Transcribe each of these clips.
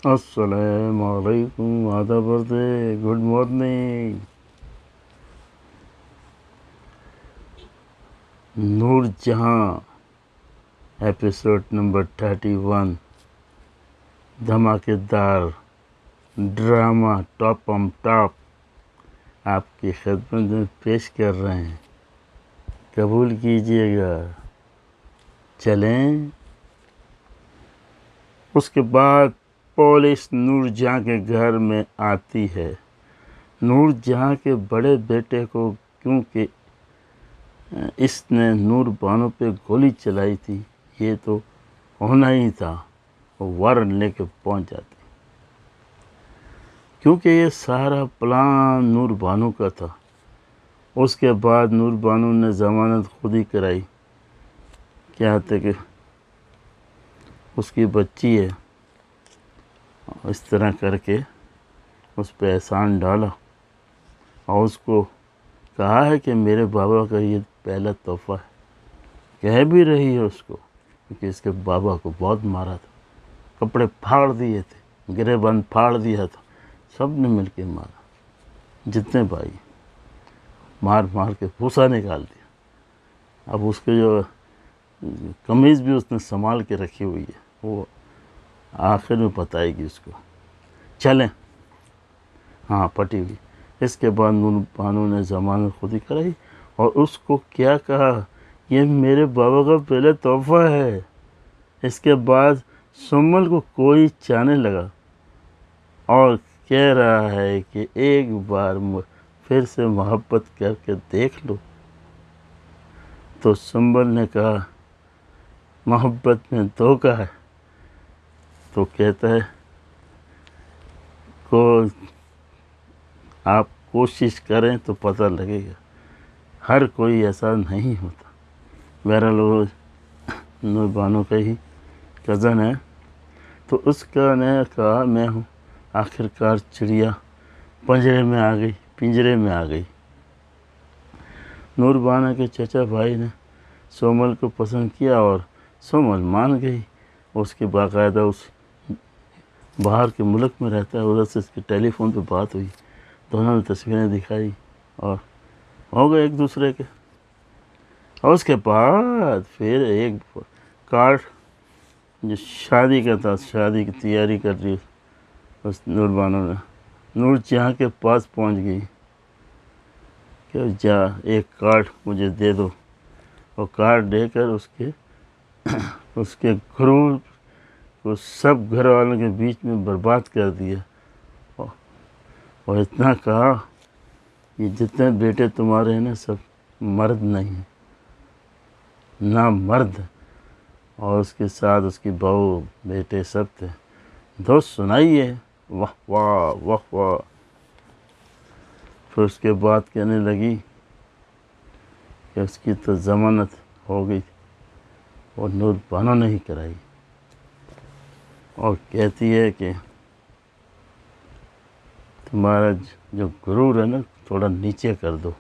السلام علیکم، آداب برتے، گڈ مارننگ۔ نور جہاں ایپیسوڈ نمبر 31، دھماکے دار ڈرامہ ٹاپ آن ٹاپ آپ کی خدمت میں پیش کر رہے ہیں، قبول کیجیے گا۔ چلیں۔ اس کے بعد پولیس نور جہاں کے گھر میں آتی ہے۔ نور جہاں کے بڑے بیٹے کو، کیونکہ اس نے نور بانو پہ گولی چلائی تھی، یہ تو ہونا ہی تھا، وہ وارنٹ لے کے پہنچ جاتی، کیونکہ یہ سارا پلان نور بانو کا تھا۔ اس کے بعد نور بانو نے ضمانت خود ہی کرائی، کیا تھا کہ اس کی بچی ہے، اس طرح کر کے اس پہ احسان ڈالا اور اس کو کہا ہے کہ میرے بابا کا یہ پہلا تحفہ ہے۔ کہہ بھی رہی ہے اس کو، کیونکہ اس کے بابا کو بہت مارا تھا، کپڑے پھاڑ دیے تھے، گرے بند پھاڑ دیا تھا، سب نے مل کے مارا، جتنے بھائی، مار مار کے بھوسا نکال دیا۔ اب اس کے جو قمیض بھی اس نے سنبھال کے رکھی ہوئی ہے، وہ آخر میں بتائے گی اس کو۔ چلیں، ہاں پٹی ہوئی۔ اس کے بعد نور بانو نے ضمانت خود ہی کرائی اور اس کو کیا کہا، یہ میرے بابا کا پہلا تحفہ ہے۔ اس کے بعد سمل کو کوئی چاہنے لگا اور کہہ رہا ہے کہ ایک بار پھر سے محبت کر کے دیکھ لو۔ تو سنبل نے کہا محبت میں دھوکہ ہے، تو کہتا ہے کو آپ کوشش کریں تو پتہ لگے گا، ہر کوئی ایسا نہیں ہوتا۔ بہرحال وہ نور بانو کا ہی کزن ہے، تو اس کا نے کہا میں ہوں۔ آخر کار چڑیا پنجرے میں آ گئی۔ نور بانو کے چچا بھائی نے سومل کو پسند کیا اور سومل مان گئی۔ اس کی باقاعدہ اس باہر کے ملک میں رہتا ہے، ادھر سے اس کی ٹیلی فون پہ بات ہوئی، دونوں نے تصویریں دکھائی اور ہو گئے ایک دوسرے کے۔ اور اس کے بعد پھر ایک کارڈ جو شادی کا تھا، شادی کی تیاری کر رہی اس نور بانو نے، نور جہاں کے پاس پہنچ گئی کہ جا ایک کارڈ مجھے دے دو، اور کارڈ دے کر اس کے غرور کو سب گھر والوں کے بیچ میں برباد کر دیا، اور اتنا کہا کہ جتنے بیٹے تمہارے ہیں نا سب مرد نہیں ہیں، نہ مرد، اور اس کے ساتھ اس کی بہو بیٹے سب تھے۔ دوست سنائی ہے، واہ واہ واہ واہ۔ پھر اس کے بعد کہنے لگی کہ اس کی تو ضمانت ہو گئی اور نور بانو نے ہی کرائی، اور کہتی ہے کہ تمہارا جو غرور ہے نا تھوڑا نیچے کر دو۔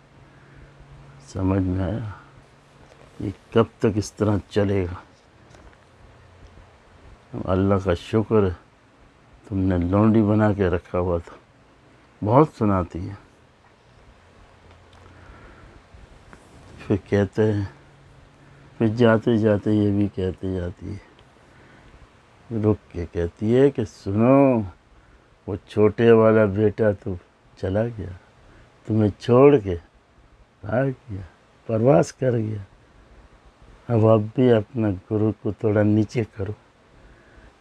سمجھ میں آیا؟ یہ کب تک اس طرح چلے گا؟ اللہ کا شکر ہے تم نے لونڈی بنا کے رکھا ہوا تھا۔ بہت سناتی ہے۔ پھر کہتے ہیں، پھر جاتے جاتے یہ بھی کہتے جاتی ہے، رک کے کہتی ہے کہ سنو، وہ چھوٹے والا بیٹا تو چلا گیا، تمہیں چھوڑ کے بھاگ گیا، پرواز کر گیا۔ اب آپ بھی اپنا غرور کو تھوڑا نیچے کرو،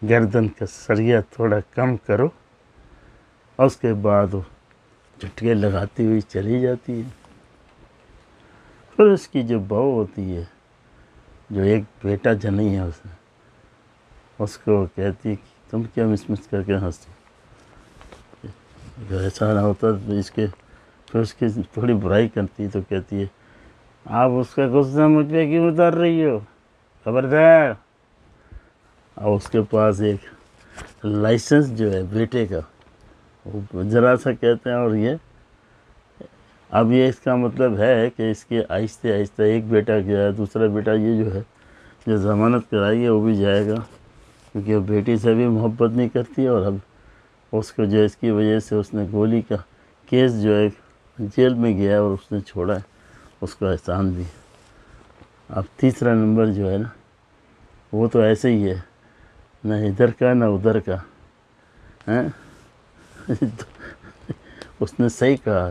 گردن کا سریا تھوڑا کم کرو، اور اس کے بعد وہ جھٹکے لگاتی ہوئی چلی جاتی ہے۔ پھر اس کی جو بہو ہوتی ہے، جو ایک بیٹا جنی ہے اس نے، اس کو کہتی ہے کہ تم کیا مس کر کے ہنستی، اگر ایسا نہ ہوتا تو اس کے، پھر اس کی تھوڑی برائی کرتی تو کہتی ہے آپ اس کا غصہ مجھ پہ کیوں اتار رہی ہو، خبردار۔ اور اس کے پاس ایک لائسنس جو ہے بیٹے کا، وہ ذرا سا کہتے ہیں، اور یہ اب یہ اس کا مطلب ہے کہ اس کے آہستہ آہستہ ایک بیٹا گیا ہے، دوسرا بیٹا یہ جو ہے جو ضمانت کرائی ہے وہ بھی جائے گا، کیونکہ وہ بیٹی سے بھی محبت نہیں کرتی، اور اب اس کو جو اس کی وجہ سے اس نے گولی کا کیس جو ہے جیل میں گیا اور اس نے چھوڑا ہے، اس کو احسان بھی۔ اب تیسرا نمبر جو ہے نا وہ تو ایسے ہی ہے، نہ ادھر کا نہ ادھر کا، اس نے صحیح کہا،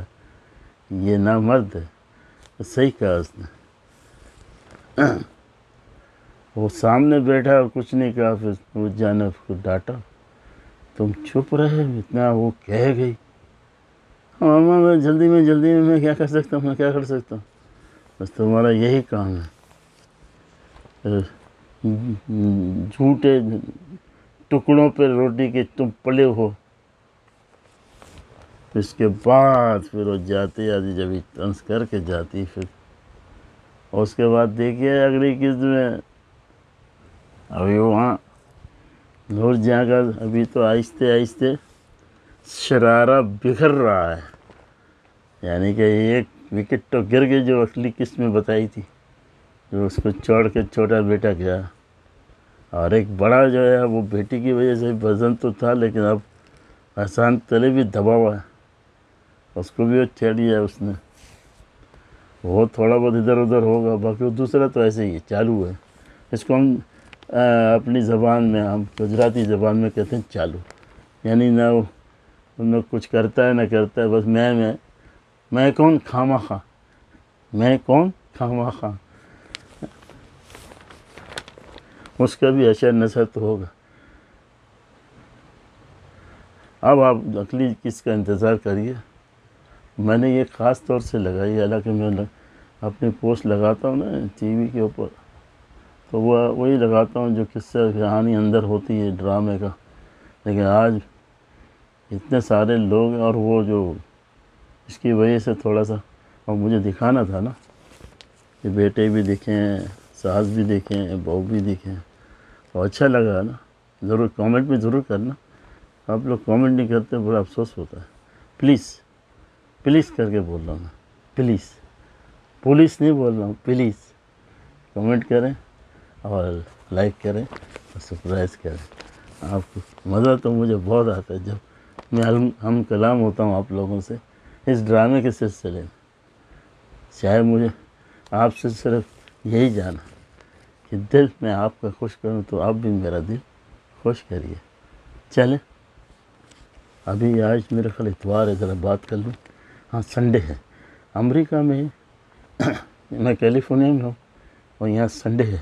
یہ نامرد ہے، صحیح کہا اس نے۔ وہ سامنے بیٹھا اور کچھ نہیں کہا، پھر وہ جانا اس کو ڈانٹا، تم چھپ رہے، اتنا وہ کہہ گئی، ماما میں جلدی میں کیا کر سکتا ہوں، بس تمہارا یہی کام ہے، جھوٹے ٹکڑوں پہ روٹی کے تم پلے ہو۔ اس کے بعد پھر وہ جاتی آدھی جب طنز کر کے جاتی، پھر اس کے بعد دیکھیے اگلی قسط میں ابھی وہاں نور جہاں کا ابھی تو آہستہ آہستہ شرارہ بکھر رہا ہے، یعنی کہ ایک وکٹ تو گر گئی جو اگلی قسط میں بتائی تھی، جو اس کو چھوڑ کے چھوٹا بیٹا گیا، اور ایک بڑا جو ہے وہ بیٹی کی وجہ سے وزن تو تھا، لیکن اب احسان تلے بھی دبا ہوا ہے، اس کو بھی وہ چھیڑ لیا اس نے، وہ تھوڑا بہت ادھر ادھر ہوگا، باقی وہ دوسرا تو ایسے ہی چالو ہے۔ اس کو ہم اپنی زبان میں، ہم گجراتی زبان میں کہتے ہیں چالو، یعنی نہ وہ کچھ کرتا ہے نہ کرتا ہے، بس میں کون خواہ خواہ، اس کا بھی اشر نثر تو ہوگا۔ اب آپ اگلی قسط کا انتظار کریے، میں نے یہ خاص طور سے لگائی، حالانکہ میں اپنی پوسٹ لگاتا ہوں نا ٹی وی کے اوپر، تو وہی لگاتا ہوں جو قصہ کہانی اندر ہوتی ہے ڈرامے کا، لیکن آج اتنے سارے لوگ ہیں، اور وہ جو اس کی وجہ سے تھوڑا سا، اور مجھے دکھانا تھا نا کہ بیٹے بھی دکھیں، ساس بھی دکھیں، بہو بھی دکھیں، تو اچھا لگا نا، ضرور کامنٹ بھی ضرور کرنا، آپ لوگ کامنٹ نہیں کرتے، بڑا افسوس ہوتا ہے، پلیز کر کے بول رہا ہوں میں، پلیز، پولیس نہیں بول رہا ہوں، پلیز کمنٹ کریں اور لائک کریں اور سبسکرائب کریں۔ آپ کو مزہ تو مجھے بہت آتا ہے جب میں ہم کلام ہوتا ہوں آپ لوگوں سے اس ڈرامے کے سلسلے میں، چاہے مجھے آپ سے صرف یہی جانا کہ دل میں آپ کا خوش کروں، تو آپ بھی میرا دل خوش کریے۔ چلیں، ابھی آج میرے خیال اتوار ہے، ذرا بات کر لوں، ہاں سنڈے ہے، امریکہ میں میں کیلیفورنیا میں ہوں اور یہاں سنڈے ہے،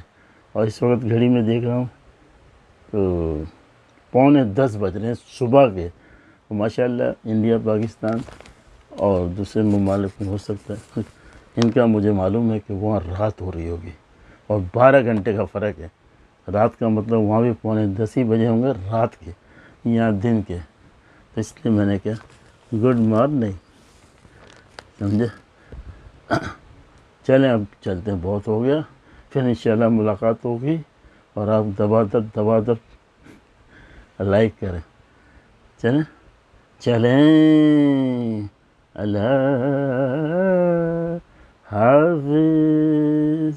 اور اس وقت گھڑی میں دیکھ رہا ہوں تو 9:45 بج رہے ہیں صبح کے، ماشاء اللہ انڈیا، پاکستان اور دوسرے ممالک میں ہو سکتا ہے، ان کا مجھے معلوم ہے کہ وہاں رات ہو رہی ہوگی، اور 12 گھنٹے کا فرق ہے، رات کا مطلب وہاں بھی 9:45 ہی بجے ہوں گے رات کے، یہاں دن کے، تو اس لیے میں نے کہا گڈ مارننگ، سمجھے۔ چلیں اب چلتے ہیں، بہت ہو گیا، پھر انشاءاللہ ملاقات ہوگی، اور آپ دبا دب لائک کریں، چلیں، اللہ حافظ۔